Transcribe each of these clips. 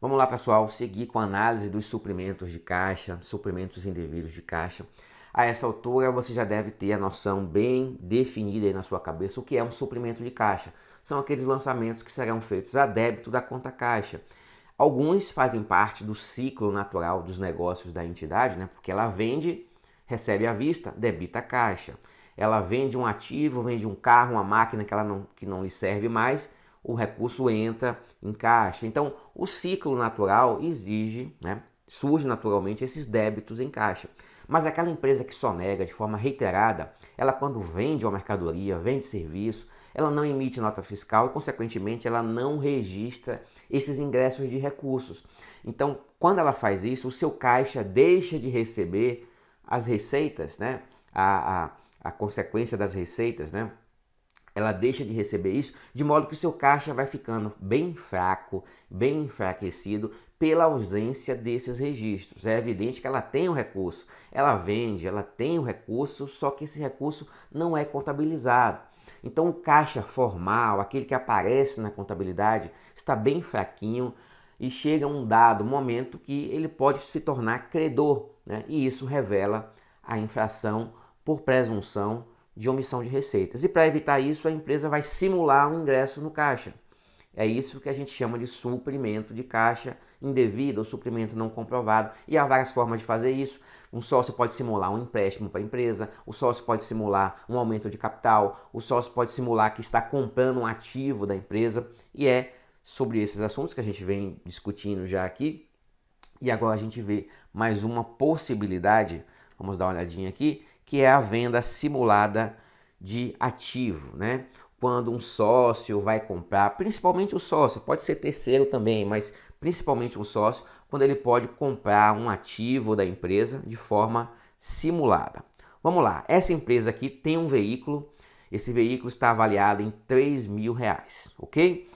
Vamos lá, pessoal, seguir com a análise dos suprimentos de caixa, suprimentos indevidos de caixa. A essa altura você já deve ter a noção bem definida aí na sua cabeça o que é um suprimento de caixa. São aqueles lançamentos que serão feitos a débito da conta caixa. Alguns fazem parte do ciclo natural dos negócios da entidade, né? Porque ela vende, recebe à vista, debita a caixa. Ela vende um ativo, vende um carro, uma máquina que não lhe serve mais, o recurso entra em caixa. Então, o ciclo natural exige, né, surge naturalmente esses débitos em caixa. Mas aquela empresa que sonega de forma reiterada, ela quando vende uma mercadoria, vende serviço, ela não emite nota fiscal e, consequentemente, ela não registra esses ingressos de recursos. Então, quando ela faz isso, o seu caixa deixa de receber as receitas, né, a consequência das receitas, né, ela deixa de receber isso, de modo que o seu caixa vai ficando bem fraco, bem enfraquecido pela ausência desses registros. É evidente que ela tem o recurso, ela vende, ela tem o recurso, só que esse recurso não é contabilizado. Então o caixa formal, aquele que aparece na contabilidade, está bem fraquinho e chega um dado momento que ele pode se tornar credor, né? E isso revela a infração por presunção de omissão de receitas. E para evitar isso, a empresa vai simular um ingresso no caixa. É isso que a gente chama de suprimento de caixa indevido ou suprimento não comprovado. E há várias formas de fazer isso. Um sócio pode simular um empréstimo para a empresa, o sócio pode simular um aumento de capital, o sócio pode simular que está comprando um ativo da empresa. E é sobre esses assuntos que a gente vem discutindo já aqui. E agora a gente vê mais uma possibilidade, vamos dar uma olhadinha aqui, que é a venda simulada de ativo, né? Quando um sócio vai comprar, principalmente o sócio, pode ser terceiro também, mas principalmente um sócio, quando ele pode comprar um ativo da empresa de forma simulada. Vamos lá, essa empresa aqui tem um veículo, esse veículo está avaliado em R$3.000, ok?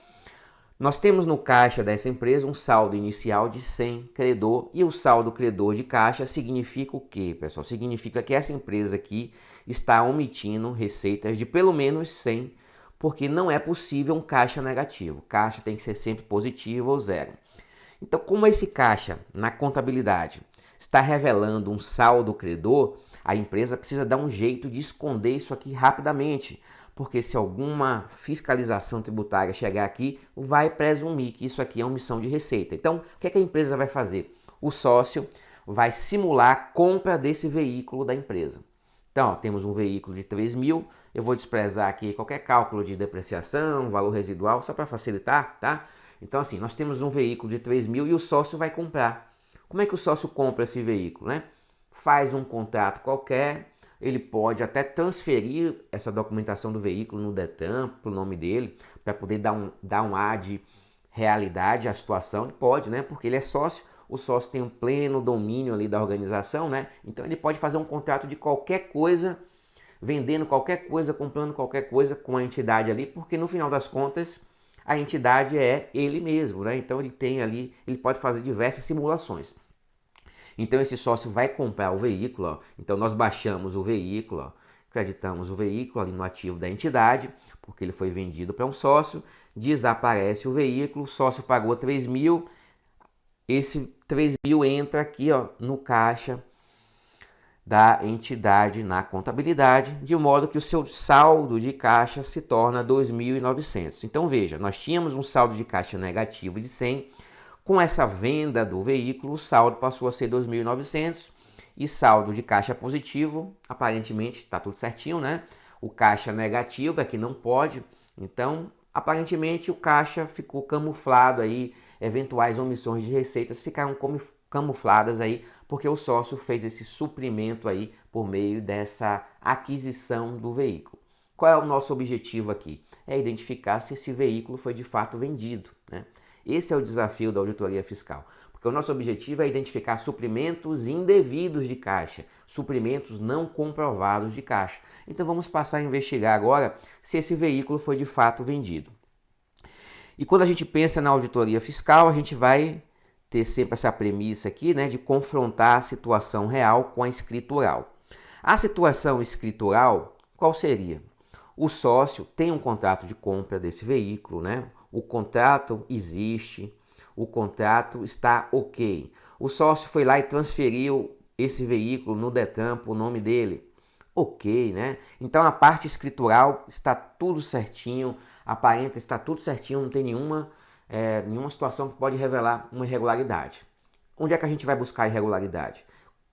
Nós temos no caixa dessa empresa um saldo inicial de 100 credor e o saldo credor de caixa significa o quê, pessoal? Significa que essa empresa aqui está omitindo receitas de pelo menos 100, porque não é possível um caixa negativo. Caixa tem que ser sempre positivo ou zero. Então, como esse caixa na contabilidade está revelando um saldo credor, a empresa precisa dar um jeito de esconder isso aqui rapidamente, porque se alguma fiscalização tributária chegar aqui, vai presumir que isso aqui é omissão de receita. Então, o que é que a empresa vai fazer? O sócio vai simular a compra desse veículo da empresa. Então, ó, temos um veículo de 3.000, eu vou desprezar aqui qualquer cálculo de depreciação, valor residual, só para facilitar, tá? Então, assim, nós temos um veículo de 3.000 e o sócio vai comprar. Como é que o sócio compra esse veículo, né? Faz um contrato qualquer, ele pode até transferir essa documentação do veículo no Detran, para o nome dele, para poder dar um ar de realidade à situação. Ele pode, né? Porque ele é sócio, o sócio tem um pleno domínio ali da organização, né? Então ele pode fazer um contrato de qualquer coisa, vendendo qualquer coisa, comprando qualquer coisa com a entidade ali, porque no final das contas a entidade é ele mesmo, né? Então ele tem ali, ele pode fazer diversas simulações. Então esse sócio vai comprar o veículo, ó. Então nós baixamos o veículo, ó, acreditamos o veículo ali no ativo da entidade, porque ele foi vendido para um sócio, desaparece o veículo, o sócio pagou 3.000, esse 3.000 entra aqui, ó, no caixa da entidade na contabilidade, de modo que o seu saldo de caixa se torna 2.900. Então veja, nós tínhamos um saldo de caixa negativo de 100, com essa venda do veículo, o saldo passou a ser 2.900 e saldo de caixa positivo, aparentemente está tudo certinho, né? O caixa negativo é que não pode, então aparentemente o caixa ficou camuflado aí, eventuais omissões de receitas ficaram camufladas aí, porque o sócio fez esse suprimento aí por meio dessa aquisição do veículo. Qual é o nosso objetivo aqui? É identificar se esse veículo foi de fato vendido, né? Esse é o desafio da auditoria fiscal, porque o nosso objetivo é identificar suprimentos indevidos de caixa, suprimentos não comprovados de caixa. Então vamos passar a investigar agora se esse veículo foi de fato vendido. E quando a gente pensa na auditoria fiscal, a gente vai ter sempre essa premissa aqui, né, de confrontar a situação real com a escritural. A situação escritural, qual seria? O sócio tem um contrato de compra desse veículo, né? O contrato existe, o contrato está ok. O sócio foi lá e transferiu esse veículo no Detran o nome dele. Ok, né? Então a parte escritural está tudo certinho, aparenta está tudo certinho, não tem nenhuma situação que pode revelar uma irregularidade. Onde é que a gente vai buscar a irregularidade?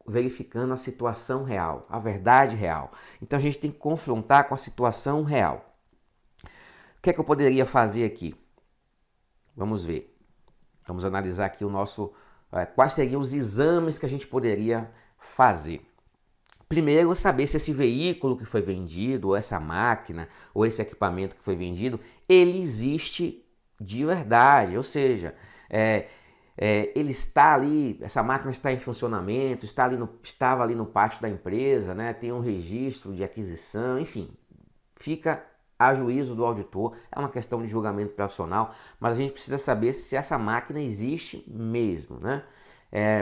Verificando a situação real, a verdade real. Então a gente tem que confrontar com a situação real. O que é que eu poderia fazer aqui? Vamos ver. Vamos analisar aqui quais seriam os exames que a gente poderia fazer. Primeiro, saber se esse veículo que foi vendido, ou essa máquina, ou esse equipamento que foi vendido, ele existe de verdade, ou seja, ele está ali, essa máquina está em funcionamento, estava ali no pátio da empresa, né? Tem um registro de aquisição, enfim, fica a juízo do auditor, é uma questão de julgamento profissional, mas a gente precisa saber se essa máquina existe mesmo, né?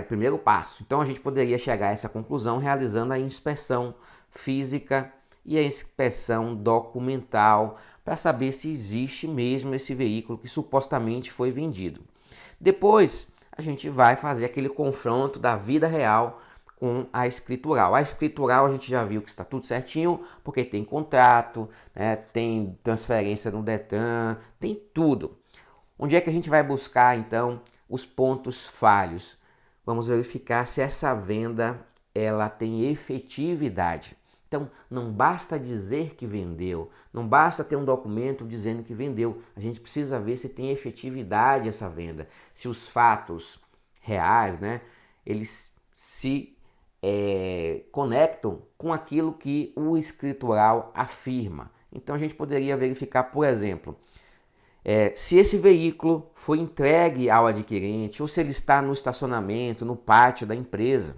Primeiro passo. Então a gente poderia chegar a essa conclusão realizando a inspeção física e a inspeção documental para saber se existe mesmo esse veículo que supostamente foi vendido. Depois a gente vai fazer aquele confronto da vida real com a escritural. A escritural a gente já viu que está tudo certinho, porque tem contrato, né, tem transferência no Detran, tem tudo. Onde é que a gente vai buscar então os pontos falhos? Vamos verificar se essa venda ela tem efetividade. Então, não basta dizer que vendeu, não basta ter um documento dizendo que vendeu. A gente precisa ver se tem efetividade essa venda, se os fatos reais, né, eles se conectam com aquilo que o escritural afirma. Então, a gente poderia verificar, por exemplo, se esse veículo foi entregue ao adquirente ou se ele está no estacionamento, no pátio da empresa.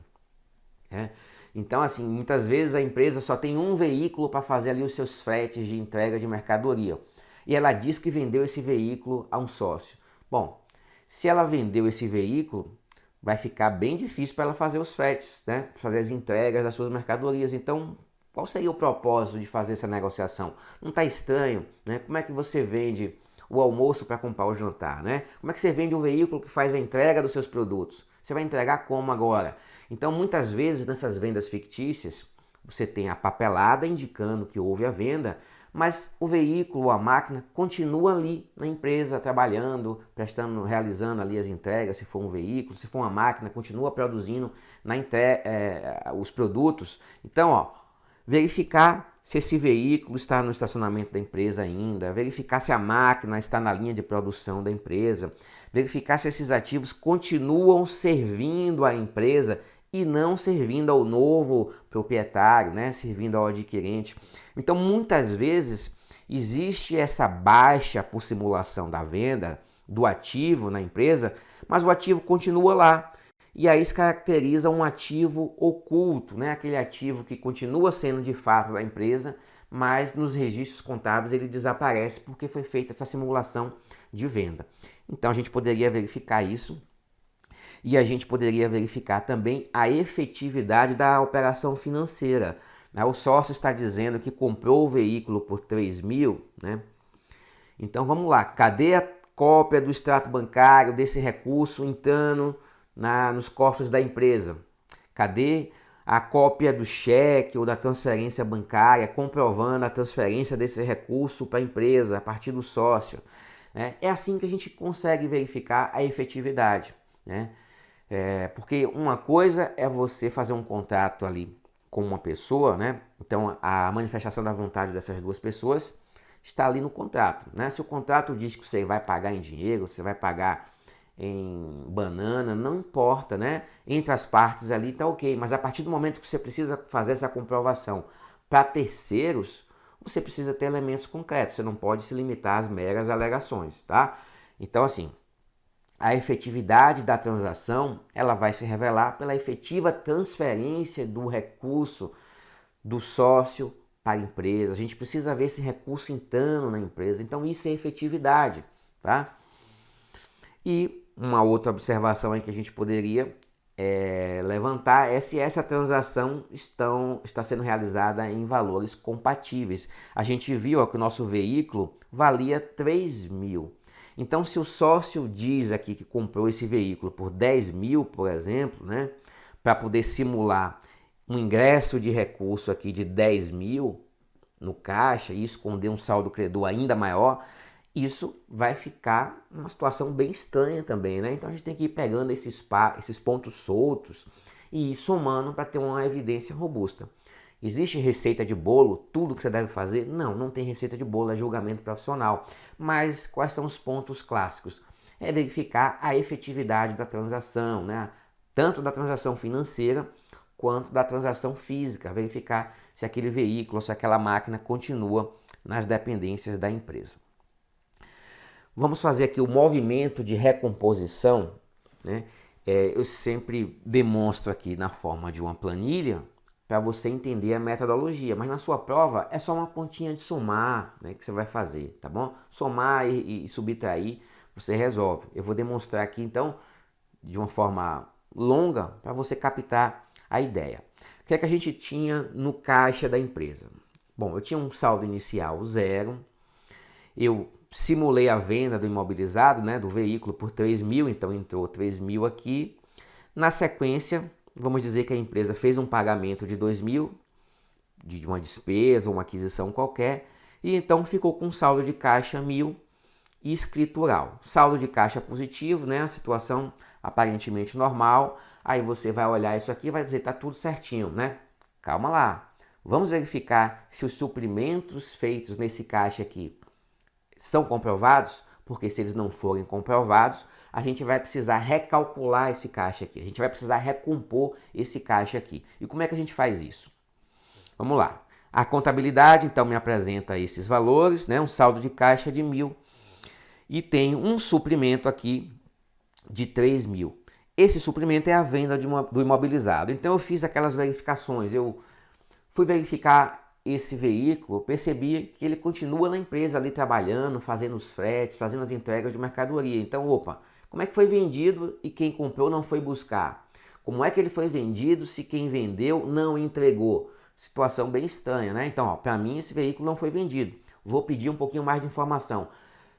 Então, assim, muitas vezes a empresa só tem um veículo para fazer ali os seus fretes de entrega de mercadoria. E ela diz que vendeu esse veículo a um sócio. Bom, se ela vendeu esse veículo, vai ficar bem difícil para ela fazer os fretes, né? Fazer as entregas das suas mercadorias. Então, qual seria o propósito de fazer essa negociação? Não está estranho, né? Como é que você vende o almoço para comprar o jantar, né? Como é que você vende um veículo que faz a entrega dos seus produtos? Você vai entregar como agora? Então, muitas vezes, nessas vendas fictícias, você tem a papelada indicando que houve a venda, mas o veículo, a máquina, continua ali na empresa, trabalhando, realizando ali as entregas, se for um veículo, se for uma máquina, continua produzindo os produtos. Então, verificar se esse veículo está no estacionamento da empresa ainda, verificar se a máquina está na linha de produção da empresa, verificar se esses ativos continuam servindo à empresa e não servindo ao novo proprietário, né? Servindo ao adquirente. Então, muitas vezes, existe essa baixa por simulação da venda do ativo na empresa, mas o ativo continua lá. E aí se caracteriza um ativo oculto, né? Aquele ativo que continua sendo de fato da empresa, mas nos registros contábeis ele desaparece porque foi feita essa simulação de venda. Então a gente poderia verificar isso e a gente poderia verificar também a efetividade da operação financeira. O sócio está dizendo que comprou o veículo por 3 mil, né? Então vamos lá, cadê a cópia do extrato bancário desse recurso entrando nos cofres da empresa? Cadê a cópia do cheque ou da transferência bancária comprovando a transferência desse recurso para a empresa a partir do sócio? É assim que a gente consegue verificar a efetividade, né? Porque uma coisa é você fazer um contrato ali com uma pessoa, né? Então a manifestação da vontade dessas duas pessoas está ali no contrato, né? Se o contrato diz que você vai pagar em dinheiro, você vai pagar em banana, não importa, né? Entre as partes ali tá ok, mas a partir do momento que você precisa fazer essa comprovação para terceiros, você precisa ter elementos concretos, você não pode se limitar às meras alegações, tá? Então, assim, a efetividade da transação, ela vai se revelar pela efetiva transferência do recurso do sócio para a empresa. A gente precisa ver esse recurso entrando na empresa, então isso é efetividade, tá? E uma outra observação aí que a gente poderia levantar é se essa transação está sendo realizada em valores compatíveis. A gente viu que o nosso veículo valia 3 mil. Então, se o sócio diz aqui que comprou esse veículo por 10 mil, por exemplo, né, para poder simular um ingresso de recurso aqui de 10 mil no caixa e esconder um saldo credor ainda maior, isso vai ficar uma situação bem estranha também, né? Então a gente tem que ir pegando esses pontos soltos e ir somando para ter uma evidência robusta. Existe receita de bolo? Tudo que você deve fazer? Não, não tem receita de bolo, é julgamento profissional. Mas quais são os pontos clássicos? É verificar a efetividade da transação, né? Tanto da transação financeira quanto da transação física. Verificar se aquele veículo, se aquela máquina continua nas dependências da empresa. Vamos fazer aqui o movimento de recomposição, né? Eu sempre demonstro aqui na forma de uma planilha para você entender a metodologia, mas na sua prova é só uma continha de somar, né, que você vai fazer, tá bom? Somar e subtrair, você resolve. Eu vou demonstrar aqui então de uma forma longa para você captar a ideia. O que é que a gente tinha no caixa da empresa? Bom, eu tinha um saldo inicial 0, eu simulei a venda do imobilizado, né, do veículo por 3 mil, então entrou 3 mil aqui. Na sequência, vamos dizer que a empresa fez um pagamento de 2 mil, de uma despesa ou uma aquisição qualquer, e então ficou com um saldo de caixa 1.000 escritural. Saldo de caixa positivo, né, a situação aparentemente normal. Aí você vai olhar isso aqui e vai dizer, tá tudo certinho, né? Calma lá. Vamos verificar se os suprimentos feitos nesse caixa aqui são comprovados, porque se eles não forem comprovados, a gente vai precisar recalcular esse caixa aqui, a gente vai precisar recompor esse caixa aqui. E como é que a gente faz isso? Vamos lá. A contabilidade, então, me apresenta esses valores, né? Um saldo de caixa de 1.000 e tem um suprimento aqui de 3 mil. Esse suprimento é a venda do imobilizado. Então, eu fiz aquelas verificações, eu fui verificar esse veículo, percebi que ele continua na empresa ali trabalhando, fazendo os fretes, fazendo as entregas de mercadoria. Então, opa, como é que foi vendido e quem comprou não foi buscar? Como é que ele foi vendido se quem vendeu não entregou? Situação bem estranha, né? Então, para mim esse veículo não foi vendido. Vou pedir um pouquinho mais de informação.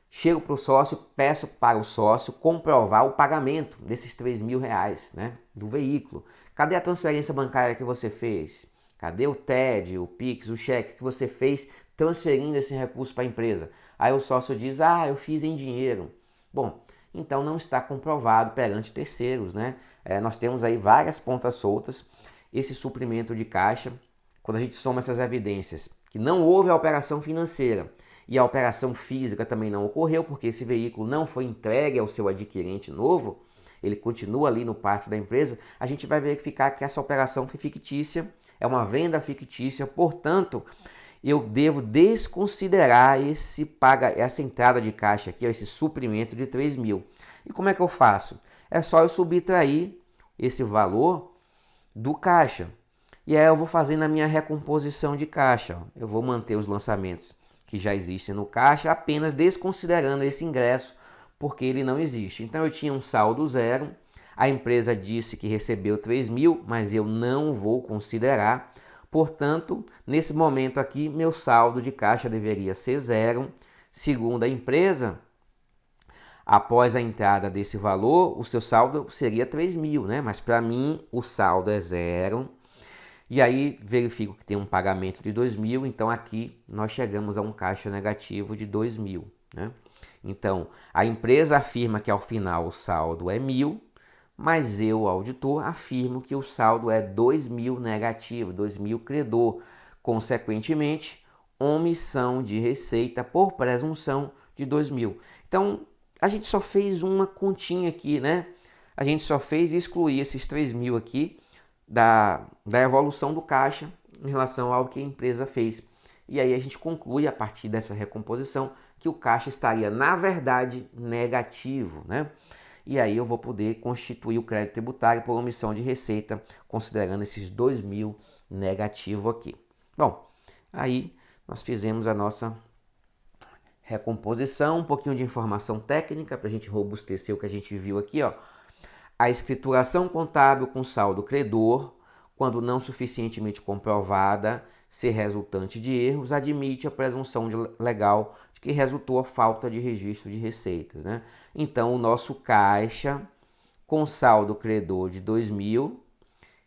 Chego para o sócio, peço para o sócio comprovar o pagamento desses 3 mil reais, né, do veículo. Cadê a transferência bancária que você fez? Cadê o TED, o PIX, o cheque que você fez transferindo esse recurso para a empresa? Aí o sócio diz, eu fiz em dinheiro. Bom, então não está comprovado perante terceiros, né? Nós temos aí várias pontas soltas. Esse suprimento de caixa, quando a gente soma essas evidências, que não houve a operação financeira e a operação física também não ocorreu, porque esse veículo não foi entregue ao seu adquirente novo, ele continua ali no pátio da empresa, a gente vai verificar que essa operação foi fictícia, é uma venda fictícia, portanto, eu devo desconsiderar essa entrada de caixa aqui, esse suprimento de 3 mil. E como é que eu faço? É só eu subtrair esse valor do caixa. E aí eu vou fazendo a minha recomposição de caixa. Eu vou manter os lançamentos que já existem no caixa, apenas desconsiderando esse ingresso, porque ele não existe. Então eu tinha um saldo 0, a empresa disse que recebeu 3 mil, mas eu não vou considerar. Portanto, nesse momento aqui, meu saldo de caixa deveria ser 0. Segundo a empresa, após a entrada desse valor, o seu saldo seria 3 mil, né? Mas para mim, o saldo é 0. E aí, verifico que tem um pagamento de 2 mil, então aqui nós chegamos a um caixa negativo de 2 mil, né? Então, a empresa afirma que ao final o saldo é 1.000, mas eu, auditor, afirmo que o saldo é 2 mil negativo, 2 mil credor. Consequentemente, omissão de receita por presunção de 2 mil. Então, a gente só fez uma continha aqui, né? A gente só fez excluir esses 3 mil aqui da evolução do caixa em relação ao que a empresa fez. E aí a gente conclui, a partir dessa recomposição, que o caixa estaria, na verdade, negativo, né? E aí eu vou poder constituir o crédito tributário por omissão de receita, considerando esses 2 mil negativo aqui. Bom, aí nós fizemos a nossa recomposição, um pouquinho de informação técnica para a gente robustecer o que a gente viu aqui, ó. A escrituração contábil com saldo credor, quando não suficientemente comprovada, ser resultante de erros, admite a presunção legal de que resultou a falta de registro de receitas, né? Então, o nosso caixa com saldo credor de 2.000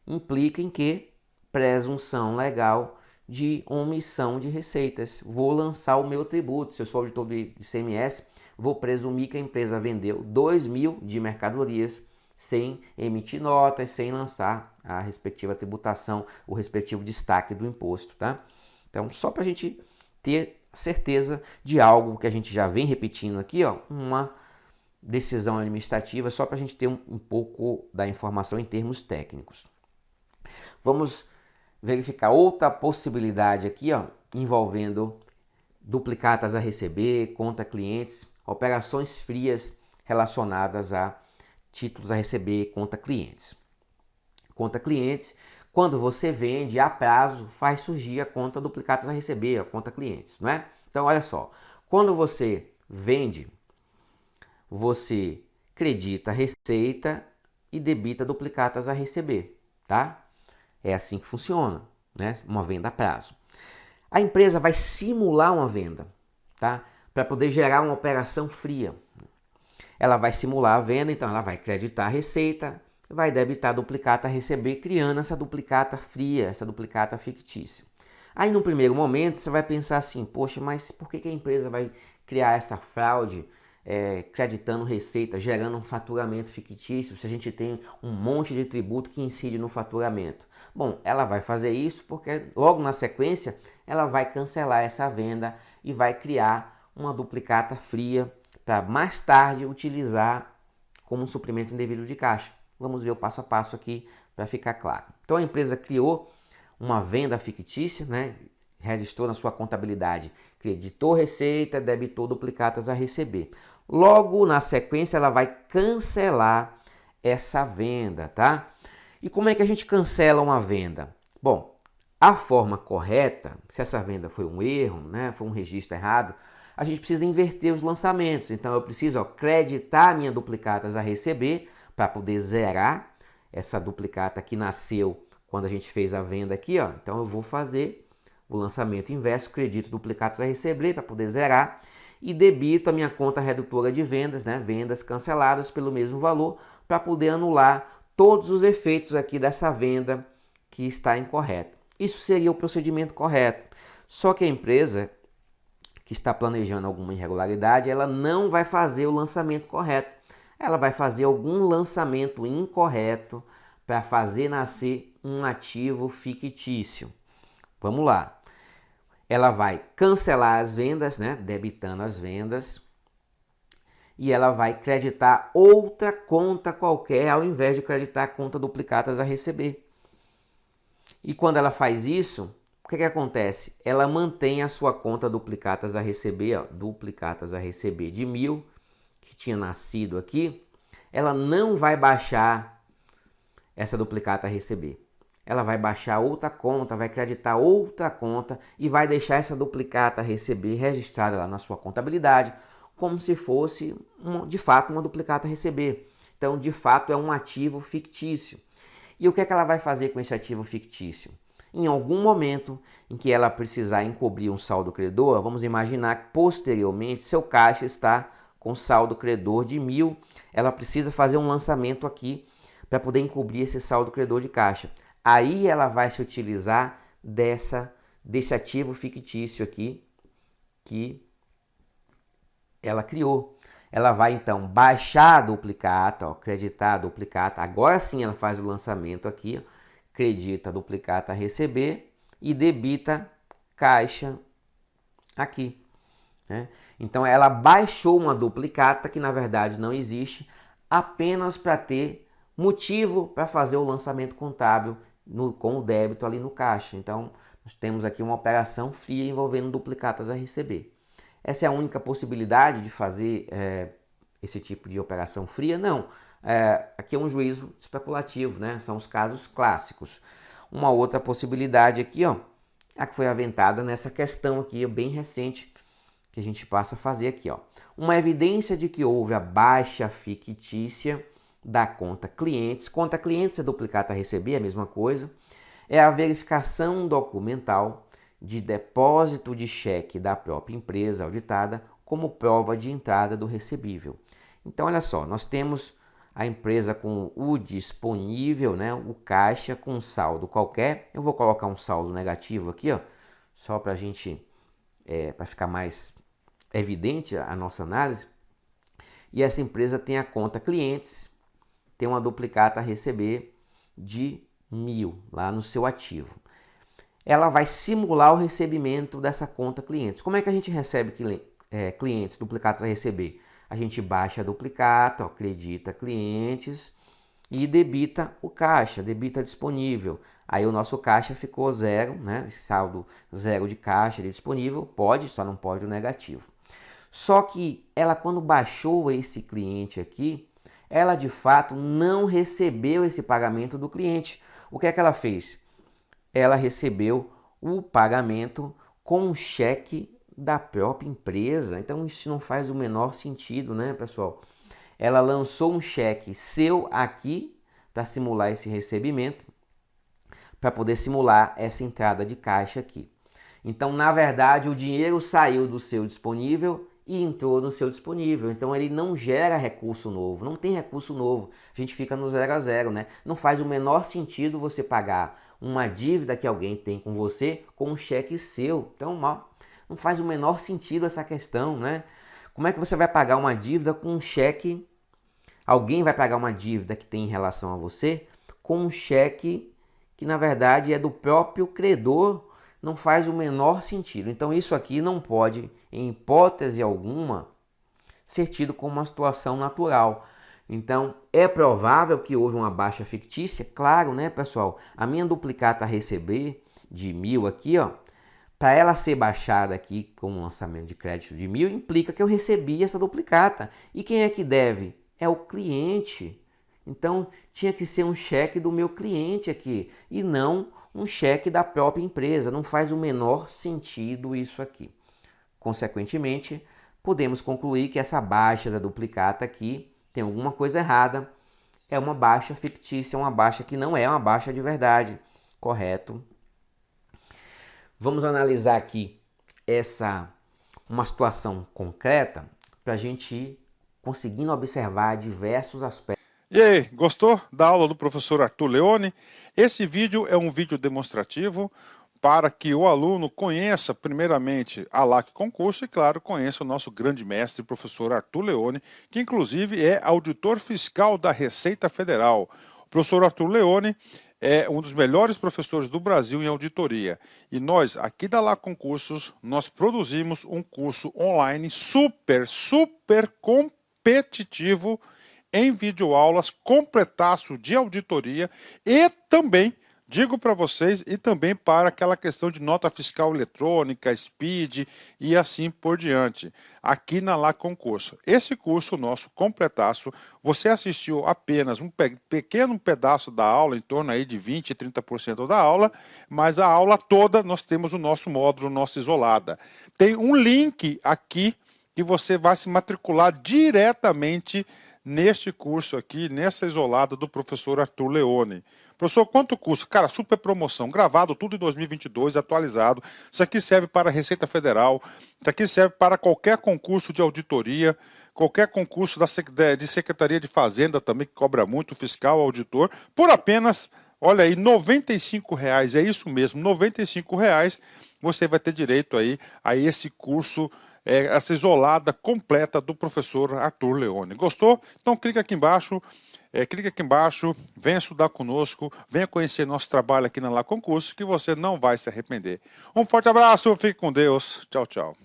implica em que presunção legal de omissão de receitas. Vou lançar o meu tributo. Se eu sou auditor do ICMS, vou presumir que a empresa vendeu 2.000 de mercadorias sem emitir notas, sem lançar a respectiva tributação, o respectivo destaque do imposto, tá? Então, só para a gente ter certeza de algo que a gente já vem repetindo aqui, ó, uma decisão administrativa, só para a gente ter um pouco da informação em termos técnicos. Vamos verificar outra possibilidade aqui, ó, envolvendo duplicatas a receber, conta clientes, operações frias relacionadas a títulos a receber, conta clientes. Conta clientes, quando você vende a prazo, faz surgir a conta duplicatas a receber, a conta clientes, não é? Então, olha só, quando você vende, você credita a receita e debita duplicatas a receber, tá? É assim que funciona, né? Uma venda a prazo. A empresa vai simular uma venda, tá? Para poder gerar uma operação fria. Ela vai simular a venda, então ela vai creditar a receita, vai debitar a duplicata a receber, criando essa duplicata fria, essa duplicata fictícia. Aí no primeiro momento você vai pensar assim, poxa, mas por que a empresa vai criar essa fraude, creditando receita, gerando um faturamento fictício, se a gente tem um monte de tributo que incide no faturamento? Bom, ela vai fazer isso porque logo na sequência ela vai cancelar essa venda e vai criar uma duplicata fria para mais tarde utilizar como um suprimento indevido de caixa. Vamos ver o passo a passo aqui para ficar claro. Então a empresa criou uma venda fictícia, né? Registrou na sua contabilidade, creditou receita, debitou duplicatas a receber. Logo na sequência ela vai cancelar essa venda, tá? E como é que a gente cancela uma venda? Bom, a forma correta, se essa venda foi um erro, né, foi um registro errado, a gente precisa inverter os lançamentos. Então eu preciso creditar minha duplicatas a receber para poder zerar essa duplicata que nasceu quando a gente fez a venda aqui, ó. Então eu vou fazer o lançamento inverso, credito duplicatas a receber para poder zerar e debito a minha conta redutora de vendas, né, vendas canceladas pelo mesmo valor, para poder anular todos os efeitos aqui dessa venda que está incorreta. Isso seria o procedimento correto. Só que a empresa que está planejando alguma irregularidade, ela não vai fazer o lançamento correto. Ela vai fazer algum lançamento incorreto para fazer nascer um ativo fictício. Vamos lá. Ela vai cancelar as vendas, né, debitando as vendas, e ela vai creditar outra conta qualquer ao invés de creditar a conta duplicatas a receber. E quando ela faz isso, o que acontece? Ela mantém a sua conta duplicatas a receber, ó, duplicatas a receber de 1.000, que tinha nascido aqui, ela não vai baixar essa duplicata a receber. Ela vai baixar outra conta, vai creditar outra conta e vai deixar essa duplicata a receber registrada lá na sua contabilidade, como se fosse, de fato, uma duplicata a receber. Então, de fato, é um ativo fictício. E o que é que ela vai fazer com esse ativo fictício? Em algum momento em que ela precisar encobrir um saldo credor, vamos imaginar que posteriormente seu caixa está com saldo credor de 1.000, ela precisa fazer um lançamento aqui para poder encobrir esse saldo credor de caixa. Aí ela vai se utilizar desse ativo fictício aqui que ela criou. Ela vai então baixar a duplicata, ó, creditar a duplicata. Agora sim ela faz o lançamento aqui, ó, credita a duplicata a receber e debita caixa aqui, né? Então ela baixou uma duplicata que na verdade não existe, apenas para ter motivo para fazer o lançamento contábil com o débito ali no caixa. Então nós temos aqui uma operação fria envolvendo duplicatas a receber. Essa é a única possibilidade de fazer esse tipo de operação fria? Não. Aqui é um juízo especulativo, né? São os casos clássicos. Uma outra possibilidade aqui, ó, a que foi aventada nessa questão aqui, bem recente, que a gente passa a fazer aqui, ó. Uma evidência de que houve a baixa fictícia da conta clientes. Conta clientes é duplicata a receber, a mesma coisa. É a verificação documental de depósito de cheque da própria empresa auditada como prova de entrada do recebível. Então, olha só, nós temos a empresa com o disponível, né, o caixa com um saldo qualquer. Eu vou colocar um saldo negativo aqui, ó, só para a gente, para ficar mais evidente a nossa análise. E essa empresa tem a conta clientes, tem uma duplicata a receber de 1.000 lá no seu ativo. Ela vai simular o recebimento dessa conta clientes. Como é que a gente recebe clientes, duplicatas a receber? A gente baixa a duplicata, acredita clientes e debita o caixa, debita disponível. Aí o nosso caixa ficou zero, né? Esse saldo zero de caixa disponível, pode, só não pode o negativo. Só que ela, quando baixou esse cliente aqui, ela de fato não recebeu esse pagamento do cliente. O que é que ela fez? Ela recebeu o pagamento com um cheque da própria empresa. Então isso não faz o menor sentido, né, pessoal? Ela lançou um cheque seu aqui para simular esse recebimento, para poder simular essa entrada de caixa aqui. Então, na verdade, o dinheiro saiu do seu disponível e entrou no seu disponível. Então ele não gera recurso novo, não tem recurso novo. A gente fica no 0 a 0, né? Não faz o menor sentido você pagar uma dívida que alguém tem com você com um cheque seu. Então, não faz o menor sentido essa questão, né? Como é que você vai pagar uma dívida com um cheque? Alguém vai pagar uma dívida que tem em relação a você com um cheque que na verdade é do próprio credor. Não faz o menor sentido. Então isso aqui não pode, em hipótese alguma, ser tido como uma situação natural. Então é provável que houve uma baixa fictícia, claro, né, pessoal? A minha duplicata a receber de 1.000 aqui, ó, para ela ser baixada aqui com um lançamento de crédito de 1.000, implica que eu recebi essa duplicata. E quem é que deve? É o cliente. Então tinha que ser um cheque do meu cliente aqui e não um cheque da própria empresa. Não faz o menor sentido isso aqui. Consequentemente, podemos concluir que essa baixa da duplicata aqui tem alguma coisa errada. É uma baixa fictícia, uma baixa que não é uma baixa de verdade. Correto? Vamos analisar aqui uma situação concreta para a gente ir conseguindo observar diversos aspectos. E aí, gostou da aula do professor Arthur Leone? Esse vídeo é um vídeo demonstrativo para que o aluno conheça primeiramente a LAC Concurso e, claro, conheça o nosso grande mestre, professor Arthur Leone, que inclusive é auditor fiscal da Receita Federal. O professor Arthur Leone é um dos melhores professores do Brasil em auditoria. E nós, aqui da LAC Concursos, nós produzimos um curso online super competitivo em videoaulas, completaço de auditoria e também, digo para vocês, e também para aquela questão de nota fiscal eletrônica, SPID e assim por diante, aqui na LAC Concurso. Esse curso nosso, completaço, você assistiu apenas um pequeno pedaço da aula, em torno aí de 20% e 30% da aula, mas a aula toda nós temos o nosso módulo, nossa isolada. Tem um link aqui que você vai se matricular diretamente neste curso aqui, nessa isolada do professor Arthur Leone. Professor, quanto custa? Cara, super promoção, gravado tudo em 2022, atualizado. Isso aqui serve para a Receita Federal, isso aqui serve para qualquer concurso de auditoria, qualquer concurso de Secretaria de Fazenda também, que cobra muito, fiscal, auditor, por apenas, olha aí, R$ 95,00, é isso mesmo, R$ 95,00, você vai ter direito aí a esse curso, essa isolada completa do professor Arthur Leone. Gostou? Então clica aqui embaixo, venha estudar conosco, venha conhecer nosso trabalho aqui na LAC Concursos, que você não vai se arrepender. Um forte abraço, fique com Deus, tchau, tchau.